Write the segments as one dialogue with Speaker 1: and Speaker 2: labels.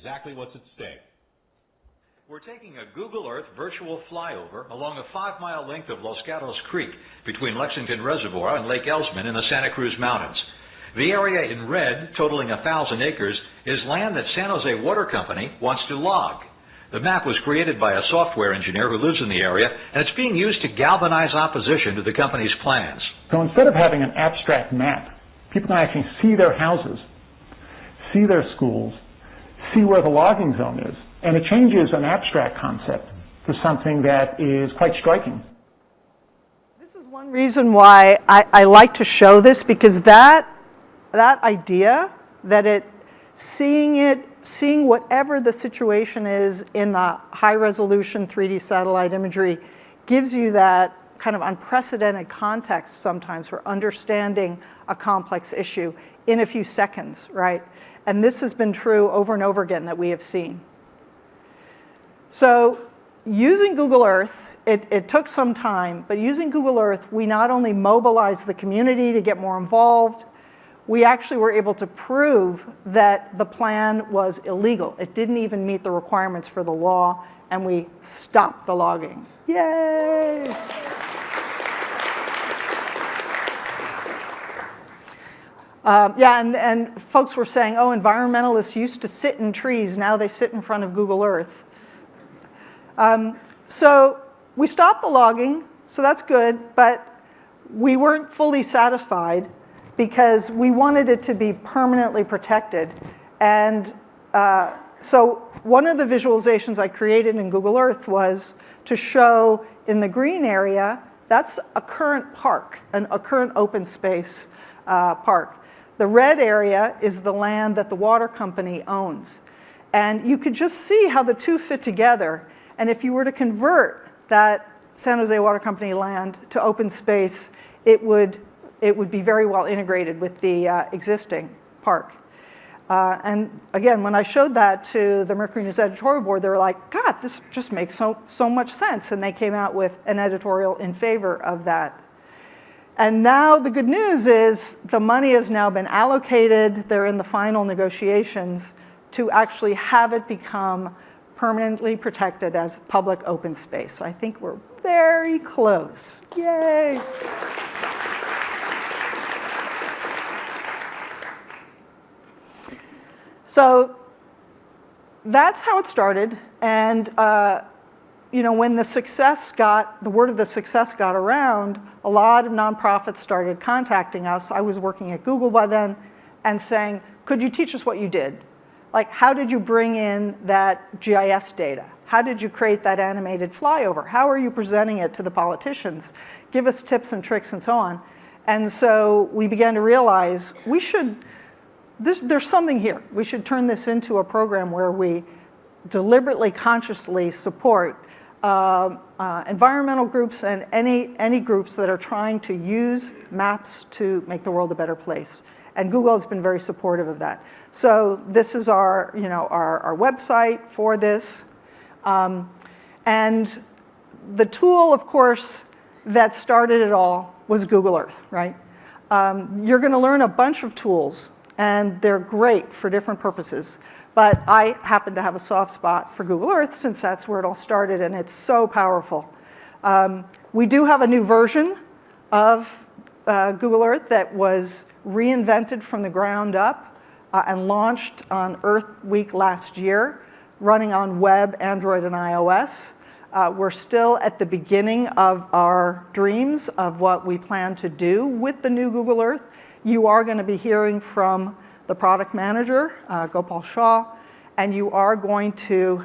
Speaker 1: exactly what's at stake. We're taking a Google Earth virtual flyover along a 5-mile length of Los Gatos Creek between Lexington Reservoir and Lake Elsman in the Santa Cruz Mountains. The area in red, totaling 1,000 acres, is land that San Jose Water Company wants to log. The map was created by a software engineer who lives in the area, and it's being used to galvanize opposition to the company's plans.
Speaker 2: So instead of having an abstract map, people can actually see their houses, see their schools, see where the logging zone is. And it changes an abstract concept to something that is quite striking.
Speaker 3: This is one reason why I like to show this, because that idea, that seeing whatever the situation is in the high resolution 3D satellite imagery gives you that kind of unprecedented context sometimes for understanding a complex issue in a few seconds, right? And this has been true over and over again that we have seen. So using Google Earth, it took some time, but using Google Earth, we not only mobilized the community to get more involved, we actually were able to prove that the plan was illegal. It didn't even meet the requirements for the law, and we stopped the logging. Yay! And folks were saying, oh, environmentalists used to sit in trees, now they sit in front of Google Earth. So we stopped the logging, so that's good, but we weren't fully satisfied because we wanted it to be permanently protected. And so one of the visualizations I created in Google Earth was to show in the green area, that's a current park, a current open space park. The red area is the land that the water company owns. And you could just see how the two fit together. And if you were to convert that San Jose Water Company land to open space, it would be very well integrated with the existing park. And again, when I showed that to the Mercury News editorial board, they were like, God, this just makes so much sense. And they came out with an editorial in favor of that. And now the good news is the money has now been allocated. They're in the final negotiations to actually have it become permanently protected as public open space. I think we're very close. Yay! So that's how it started. And when the word of the success got around, a lot of nonprofits started contacting us. I was working at Google by then and saying, could you teach us what you did? Like, how did you bring in that GIS data? How did you create that animated flyover? How are you presenting it to the politicians? Give us tips and tricks and so on. And so we began to realize there's something here. We should turn this into a program where we deliberately, consciously support environmental groups and any groups that are trying to use maps to make the world a better place. And Google has been very supportive of that. So this is our website for this. And the tool, of course, that started it all was Google Earth, right? You're going to learn a bunch of tools, and they're great for different purposes. But I happen to have a soft spot for Google Earth since that's where it all started, and it's so powerful. We do have a new version of Google Earth that was reinvented from the ground up and launched on Earth Week last year, running on web, Android, and iOS. We're still at the beginning of our dreams of what we plan to do with the new Google Earth. You are going to be hearing from the product manager, Gopal Shah, and you are going to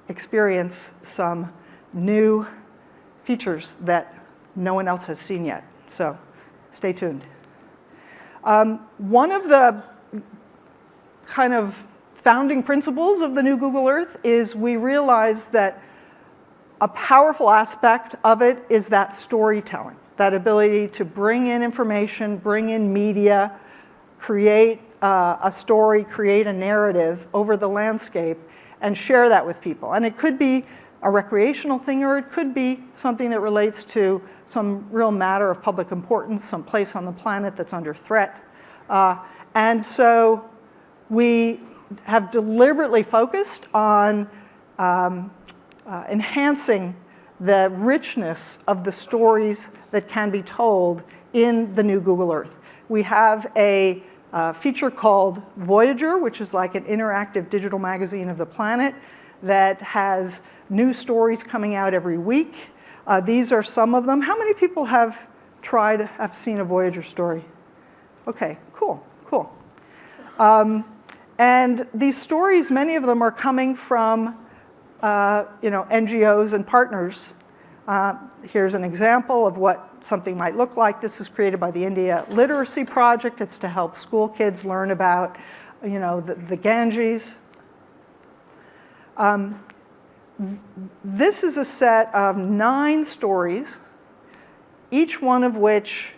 Speaker 3: experience some new features that no one else has seen yet. So stay tuned. One of the kind of founding principles of the new Google Earth is we realized that a powerful aspect of it is that storytelling, that ability to bring in information, bring in media, create a story, create a narrative over the landscape, and share that with people. And it could be a recreational thing, or it could be something that relates to some real matter of public importance, some place on the planet that's under threat. And so we have deliberately focused on enhancing the richness of the stories that can be told in the new Google Earth. We have a feature called Voyager, which is like an interactive digital magazine of the planet that has new stories coming out every week. These are some of them. How many people have seen a Voyager story? Okay, cool. And these stories, many of them are coming from NGOs and partners. Here's an example of what something might look like. This is created by the India Literacy Project. It's to help school kids learn about, the Ganges. This is a set of 9 stories, each one of which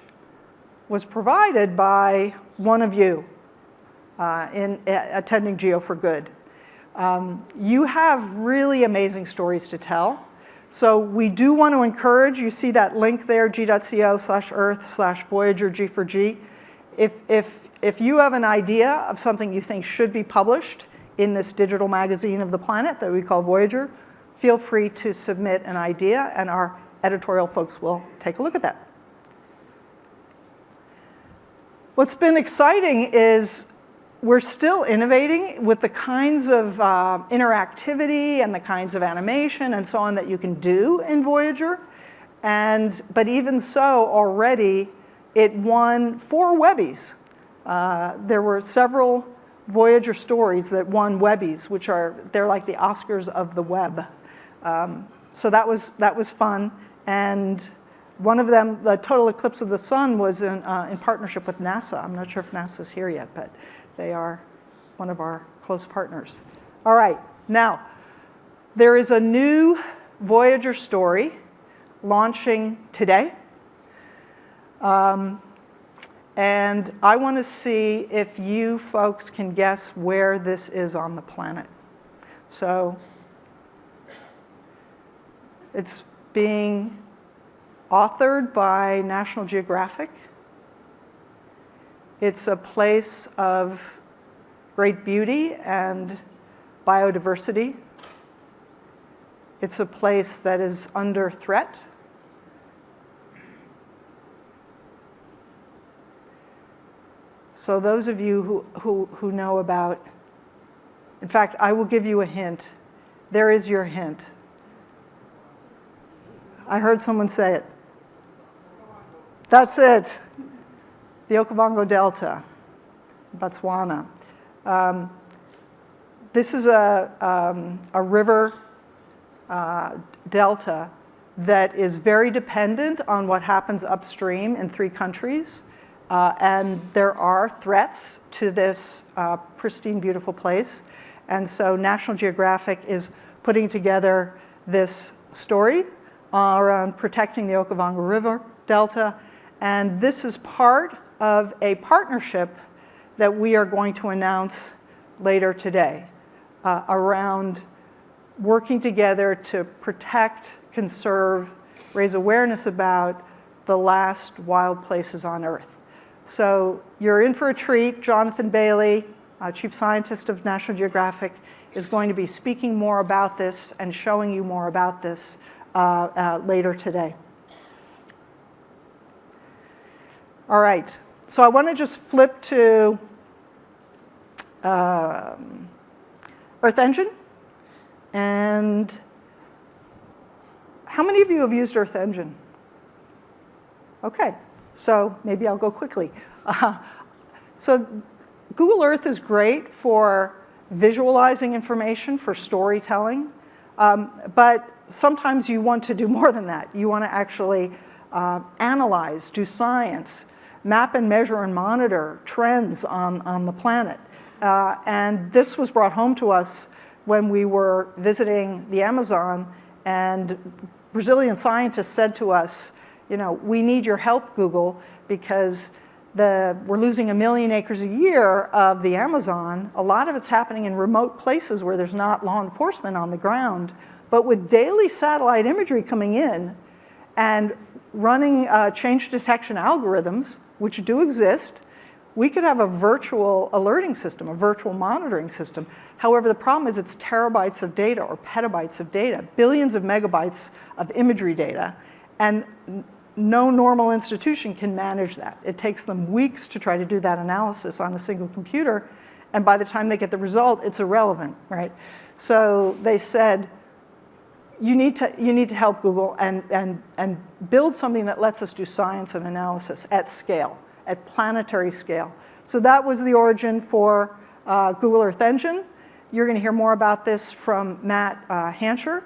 Speaker 3: was provided by one of you in attending Geo for Good. You have really amazing stories to tell. So we do want to encourage, you see that link there, g.co/earth/Voyager G4G. If you have an idea of something you think should be published in this digital magazine of the planet that we call Voyager, feel free to submit an idea and our editorial folks will take a look at that. What's been exciting is we're still innovating with the kinds of interactivity and the kinds of animation and so on that you can do in Voyager. But even so, already it won 4 Webbies. There were several Voyager stories that won Webbies, they're like the Oscars of the web. So that was fun. And one of them, the Total Eclipse of the Sun, was in partnership with NASA. I'm not sure if NASA's here yet, but they are one of our close partners. All right, now, there is a new Voyager story launching today. And I want to see if you folks can guess where this is on the planet. So it's being authored by National Geographic. It's a place of great beauty and biodiversity. It's a place that is under threat. So those of you who know about, in fact, I will give you a hint. There is your hint. I heard someone say it. That's it. The Okavango Delta, Botswana. This is a river delta that is very dependent on what happens upstream in 3 countries. And there are threats to this pristine, beautiful place. And so National Geographic is putting together this story around protecting the Okavango River Delta. And this is part of a partnership that we are going to announce later today around working together to protect, conserve, raise awareness about the last wild places on Earth. So you're in for a treat. Jonathan Bailey, Chief Scientist of National Geographic, is going to be speaking more about this and showing you more about this later today. All right, so I want to just flip to EarthEngine. And how many of you have used EarthEngine? Okay, so maybe I'll go quickly. So Google Earth is great for visualizing information, for storytelling, but sometimes you want to do more than that. You want to actually analyze, do science, map and measure and monitor trends on the planet. And this was brought home to us when we were visiting the Amazon, and Brazilian scientists said to us, we need your help, Google, because we're losing 1 million acres a year of the Amazon. A lot of it's happening in remote places where there's not law enforcement on the ground. But with daily satellite imagery coming in and running change detection algorithms, which do exist, we could have a virtual alerting system, a virtual monitoring system. However, the problem is it's terabytes of data or petabytes of data, billions of megabytes of imagery data, and no normal institution can manage that. It takes them weeks to try to do that analysis on a single computer, and by the time they get the result, it's irrelevant, right? So they said, you need to help Google and build something that lets us do science and analysis at scale, at planetary scale. So that was the origin for Google EarthEngine. You're going to hear more about this from Matt Hansher.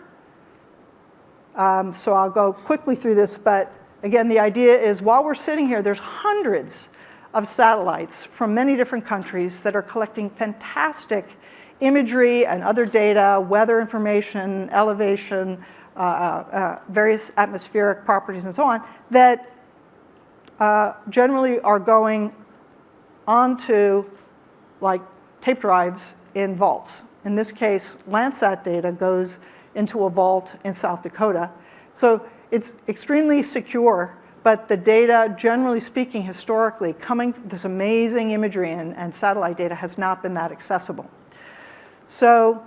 Speaker 3: So I'll go quickly through this, but again, the idea is while we're sitting here, there's hundreds of satellites from many different countries that are collecting fantastic imagery and other data, weather information, elevation, various atmospheric properties and so on, that generally are going onto like tape drives in vaults. In this case, Landsat data goes into a vault in South Dakota. So it's extremely secure, but the data, generally speaking, historically, this amazing imagery and satellite data has not been that accessible. So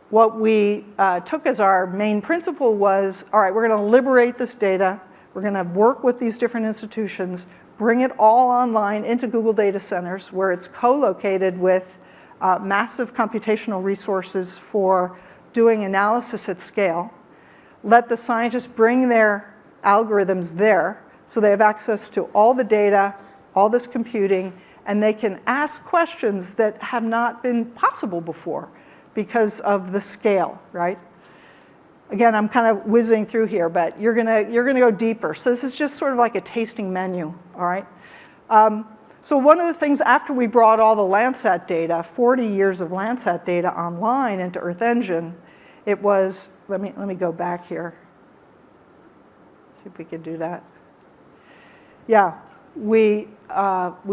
Speaker 3: what we took as our main principle was, all right, we're going to liberate this data. We're going to work with these different institutions, bring it all online into Google data centers where it's co-located with massive computational resources for doing analysis at scale. Let the scientists bring their algorithms there so they have access to all the data, all this computing, and they can ask questions that have not been possible before because of the scale, right? Again, I'm kind of whizzing through here, but you're gonna go deeper. So this is just sort of like a tasting menu, all right? So one of the things after we brought all the Landsat data, 40 years of Landsat data online into EarthEngine, it was, let me go back here. See if we can do that. Yeah, we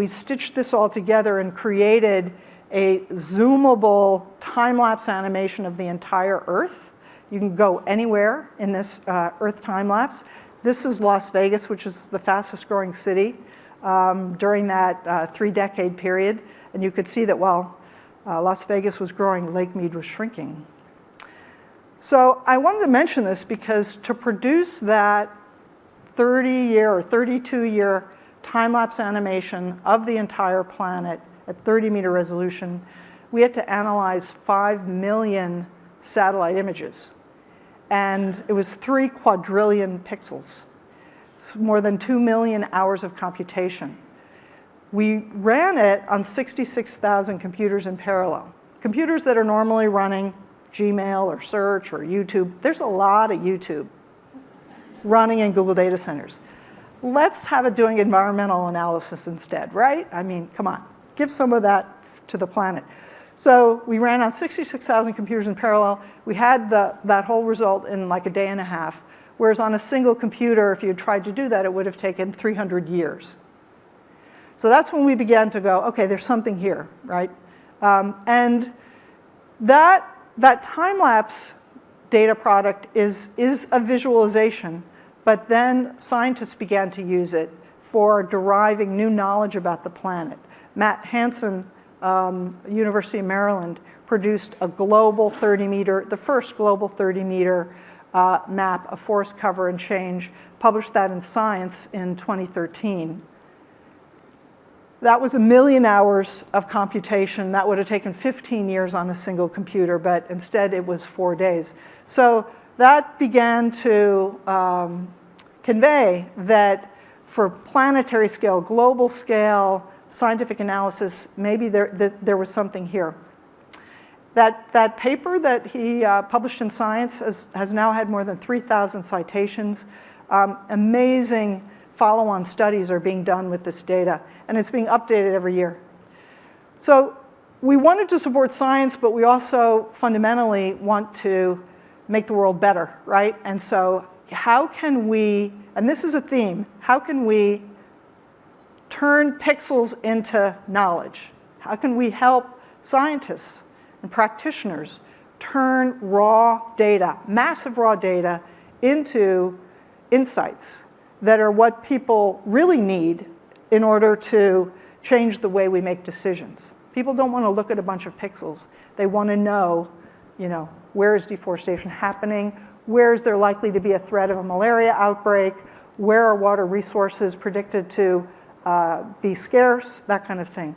Speaker 3: stitched this all together and created a zoomable time-lapse animation of the entire Earth. You can go anywhere in this Earth time-lapse. This is Las Vegas, which is the fastest growing city during that 3-decade period. And you could see that while Las Vegas was growing, Lake Mead was shrinking. So I wanted to mention this because to produce that 30-year or 32-year time-lapse animation of the entire planet at 30-meter resolution, we had to analyze 5 million satellite images. And it was 3 quadrillion pixels. It's more than 2 million hours of computation. We ran it on 66,000 computers in parallel. Computers that are normally running Gmail or search or YouTube. There's a lot of YouTube running in Google data centers. Let's have it doing environmental analysis instead, right? I mean, come on, give some of that to the planet. So we ran on 66,000 computers in parallel. We had that whole result in like a day and a half, whereas on a single computer, if you had tried to do that, it would have taken 300 years. So that's when we began to go, okay, there's something here, right? And that time-lapse data product is a visualization, but then scientists began to use it for deriving new knowledge about the planet. Matt Hansen, University of Maryland, produced a global 30-meter, the first global 30-meter map of forest cover and change, published that in Science in 2013. That was 1 million hours of computation. That would have taken 15 years on a single computer, but instead it was 4 days. So that began to convey that for planetary scale, global scale, scientific analysis, maybe there was something here. That paper that he published in Science has now had more than 3,000 citations. Amazing follow-on studies are being done with this data, and it's being updated every year. So we wanted to support science, but we also fundamentally want to make the world better, right? And so how can we, and this is a theme, how can we turn pixels into knowledge? How can we help scientists and practitioners turn raw data, massive raw data, into insights that are what people really need in order to change the way we make decisions. People don't want to look at a bunch of pixels. They want to know, where is deforestation happening? Where is there likely to be a threat of a malaria outbreak? Where are water resources predicted to be scarce? That kind of thing.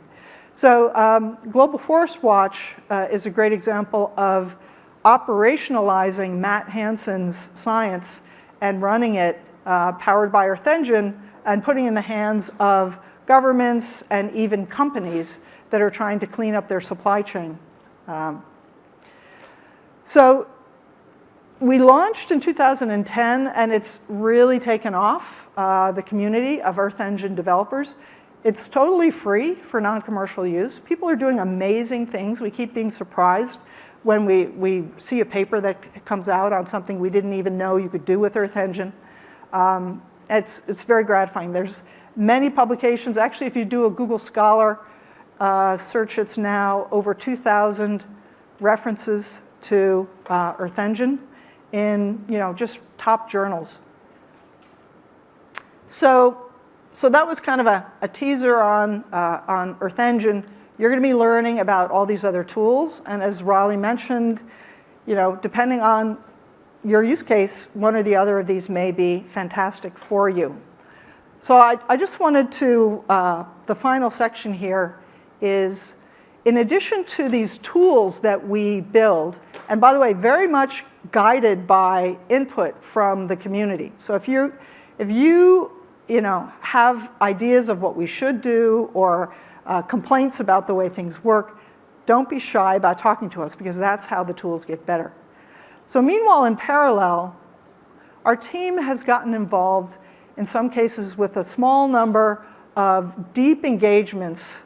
Speaker 3: So Global Forest Watch is a great example of operationalizing Matt Hansen's science and running it powered by EarthEngine and putting it in the hands of governments and even companies that are trying to clean up their supply chain. So we launched in 2010, and it's really taken off, the community of EarthEngine developers. It's totally free for non-commercial use. People are doing amazing things. We keep being surprised when we see a paper that comes out on something we didn't even know you could do with EarthEngine. It's very gratifying. There's many publications. Actually, if you do a Google Scholar search, it's now over 2,000 references to EarthEngine in just top journals. So that was kind of a teaser on EarthEngine. You're going to be learning about all these other tools, and as Raleigh mentioned, depending on your use case, one or the other of these may be fantastic for you. So I just wanted to, the final section here is, in addition to these tools that we build, and by the way, very much guided by input from the community. So if you have ideas of what we should do or complaints about the way things work, don't be shy about talking to us, because that's how the tools get better. So meanwhile, in parallel, our team has gotten involved in some cases with a small number of deep engagements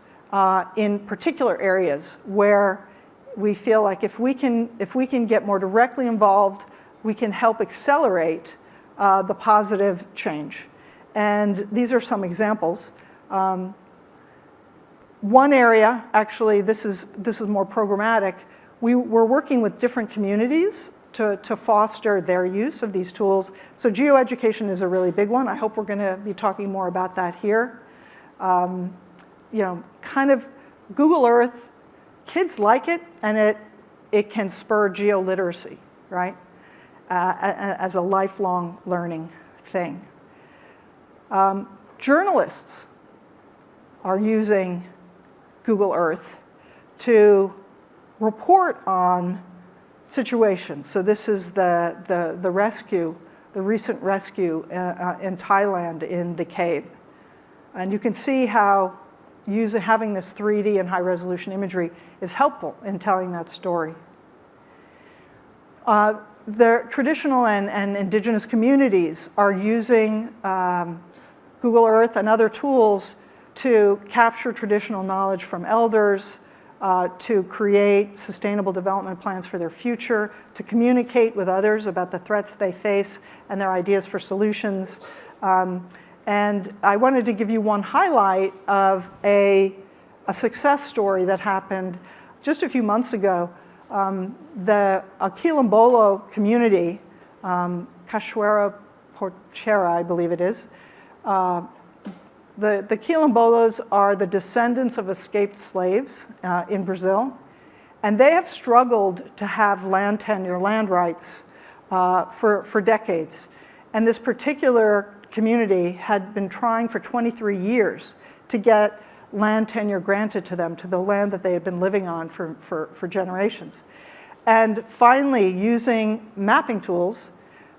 Speaker 3: in particular areas where we feel like if we can get more directly involved, we can help accelerate the positive change. And these are some examples. One area, actually, this is more programmatic. We're working with different communities to foster their use of these tools. So Geo Education is a really big one. I hope we're going to be talking more about that here. Kind of Google Earth, kids like it, and it can spur geoliteracy, right? As a lifelong learning thing. Journalists are using Google Earth to report on situations. So this is the rescue, the recent rescue in Thailand in the cave. And you can see how having this 3D and high-resolution imagery is helpful in telling that story. The traditional and indigenous communities are using Google Earth and other tools to capture traditional knowledge from elders, to create sustainable development plans for their future, to communicate with others about the threats they face and their ideas for solutions. And I wanted to give you one highlight of a success story that happened just a few months ago. The Quilombola community, Cachoeira Porchera, I believe it is, the Quilombolas are the descendants of escaped slaves in Brazil, and they have struggled to have land tenure, land rights for decades. And this particular community had been trying for 23 years to get land tenure granted to them, to the land that they had been living on for generations. And finally, using mapping tools,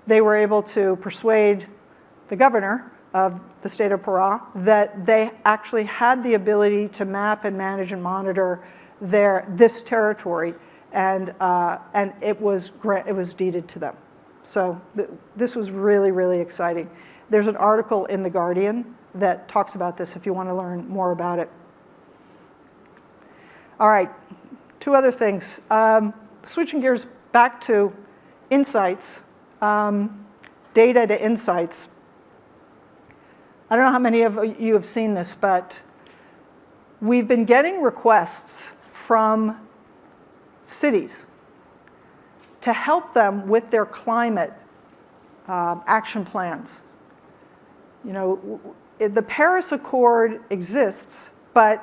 Speaker 3: they were able to persuade the governor of the state of Pará that they actually had the ability to map and manage and monitor this territory, and it was deeded to them. So this was really, really exciting. There's an article in The Guardian that talks about this if you want to learn more about it. All right, two other things. Switching gears back to insights, data to insights. I don't know how many of you have seen this, but we've been getting requests from cities to help them with their climate action plans. The Paris Accord exists but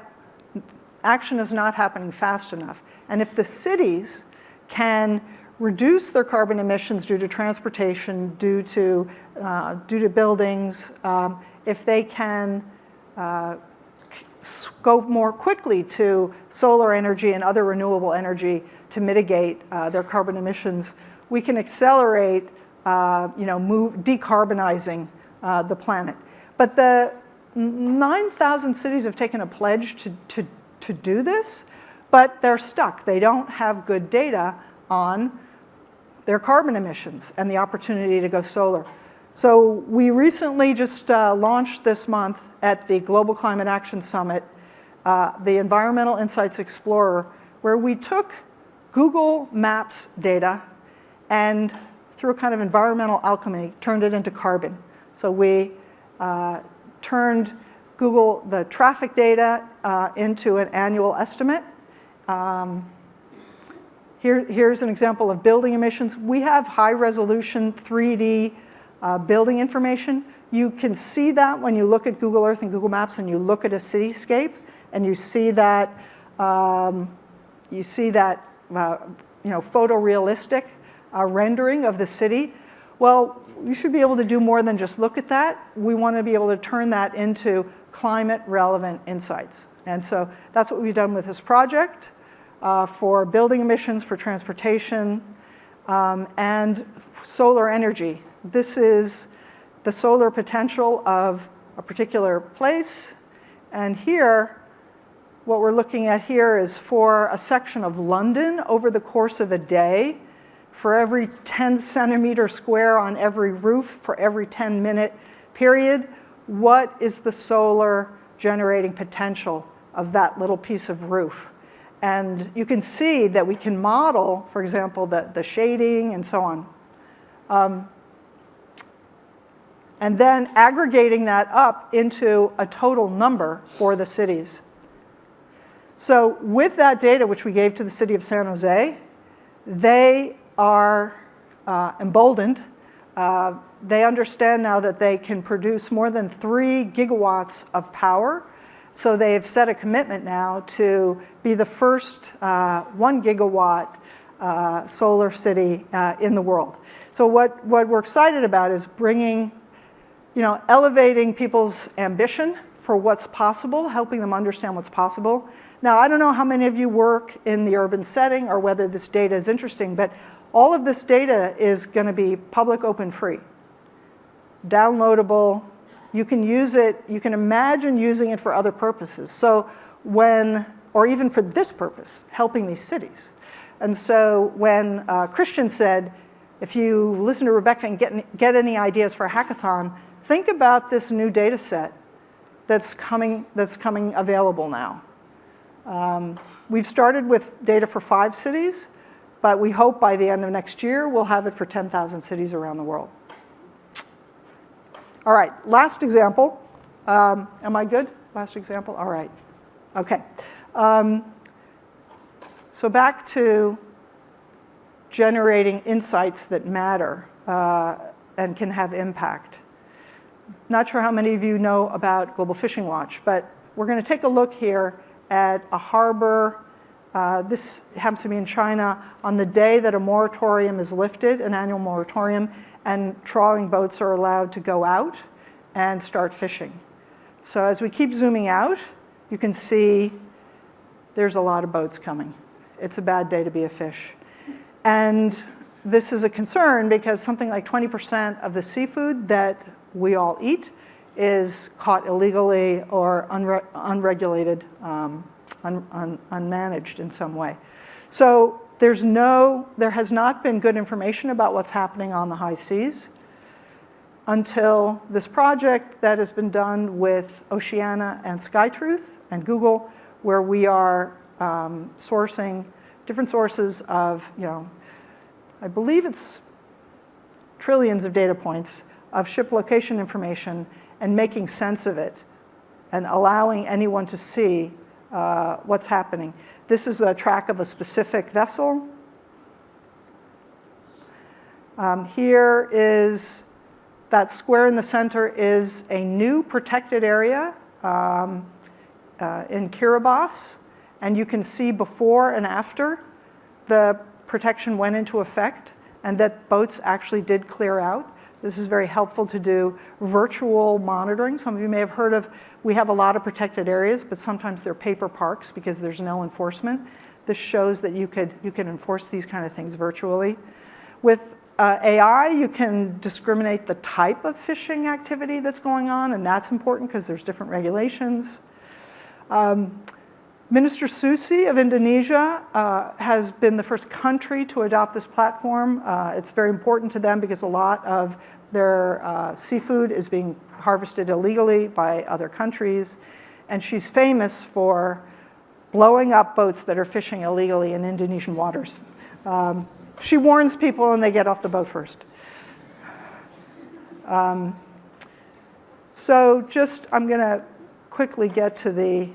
Speaker 3: action is not happening fast enough. And if the cities can reduce their carbon emissions due to transportation, due to buildings, if they can go more quickly to solar energy and other renewable energy to mitigate their carbon emissions, we can accelerate decarbonizing the planet. But the 9,000 cities have taken a pledge to do this, but they're stuck. They don't have good data on their carbon emissions and the opportunity to go solar. So we recently just launched this month at the Global Climate Action Summit, the Environmental Insights Explorer, where we took Google Maps data and through a kind of environmental alchemy, turned it into carbon. So we turned the traffic data into an annual estimate. Here's an example of building emissions. We have high-resolution 3D building information. You can see that when you look at Google Earth and Google Maps and you look at a cityscape, and you see that photorealistic rendering of the city. Well, you should be able to do more than just look at that. We want to be able to turn that into climate-relevant insights. And so that's what we've done with this project for building emissions, for transportation, and solar energy. This is the solar potential of a particular place. And here, what we're looking at here is for a section of London over the course of a day, for every 10 centimeter square on every roof, for every 10-minute period, what is the solar generating potential of that little piece of roof? And you can see that we can model, for example, the shading and so on. And then aggregating that up into a total number for the cities. So with that data, which we gave to the city of San Jose, they are emboldened. They understand now that they can produce more than 3 gigawatts of power. So they've set a commitment now to be the first 1 gigawatt solar city in the world. So what we're excited about is bringing, elevating people's ambition for what's possible, helping them understand what's possible. Now, I don't know how many of you work in the urban setting or whether this data is interesting, but all of this data is going to be public, open, free, downloadable. You can use it, you can imagine using it for other purposes. So or even for this purpose, helping these cities. And so when Christian said, if you listen to Rebecca and get any ideas for a hackathon, think about this new data set that's coming available now. We've started with data for 5 cities, but we hope by the end of next year we'll have it for 10,000 cities around the world. All right, last example. Am I good? Last example? All right. Okay. So back to generating insights that matter and can have impact. Not sure how many of you know about Global Fishing Watch, but we're going to take a look here at a harbor. This happens to be in China on the day that a moratorium is lifted, an annual moratorium, and trawling boats are allowed to go out and start fishing. So as we keep zooming out, you can see there's a lot of boats coming. It's a bad day to be a fish. And this is a concern because something like 20% of the seafood that we all eat is caught illegally or unregulated, unmanaged in some way. So there has not been good information about what's happening on the high seas until this project that has been done with Oceana and SkyTruth and Google, where we are sourcing different sources of, I believe it's trillions of data points of ship location information and making sense of it and allowing anyone to see what's happening. This is a track of a specific vessel. Here is that square in the center is a new protected area in Kiribati, and you can see before and after the protection went into effect, and that boats actually did clear out. This is very helpful to do virtual monitoring. Some of you may have heard of, we have a lot of protected areas, but sometimes they're paper parks because there's no enforcement. This shows that you can enforce these kind of things virtually. With AI, you can discriminate the type of fishing activity that's going on, and that's important because there's different regulations. Minister Susi of Indonesia has been the first country to adopt this platform. It's very important to them because a lot of their seafood is being harvested illegally by other countries. And she's famous for blowing up boats that are fishing illegally in Indonesian waters. She warns people and they get off the boat first. So just, I'm going to quickly get to the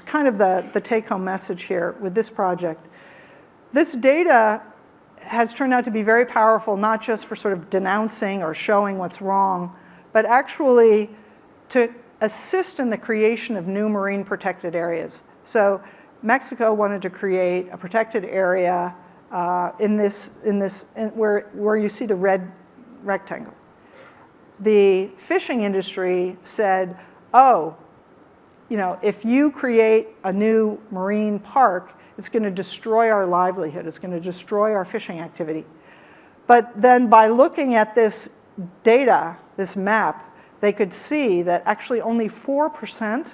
Speaker 3: kind of the take-home message here with this project. This data has turned out to be very powerful, not just for sort of denouncing or showing what's wrong, but actually to assist in the creation of new marine protected areas. So Mexico wanted to create a protected area where you see the red rectangle. The fishing industry said, oh, you know, if you create a new marine park, it's going to destroy our livelihood. It's going to destroy our fishing activity. But then by looking at this data, this map, they could see that actually only 4%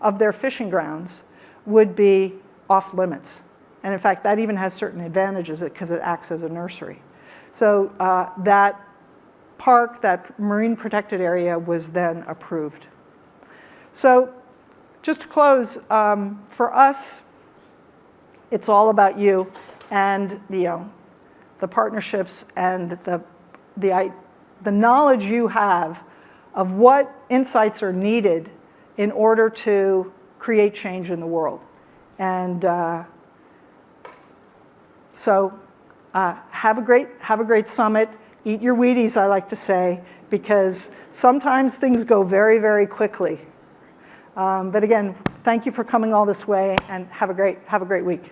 Speaker 3: of their fishing grounds would be off limits. And in fact, that even has certain advantages because it acts as a nursery. So that park, that marine protected area, was then approved. So just to close, for us, it's all about you and the partnerships and the knowledge you have of what insights are needed in order to create change in the world. And so have a great summit. Eat your Wheaties, I like to say, because sometimes things go very, very quickly. But again, thank you for coming all this way, and have a great week.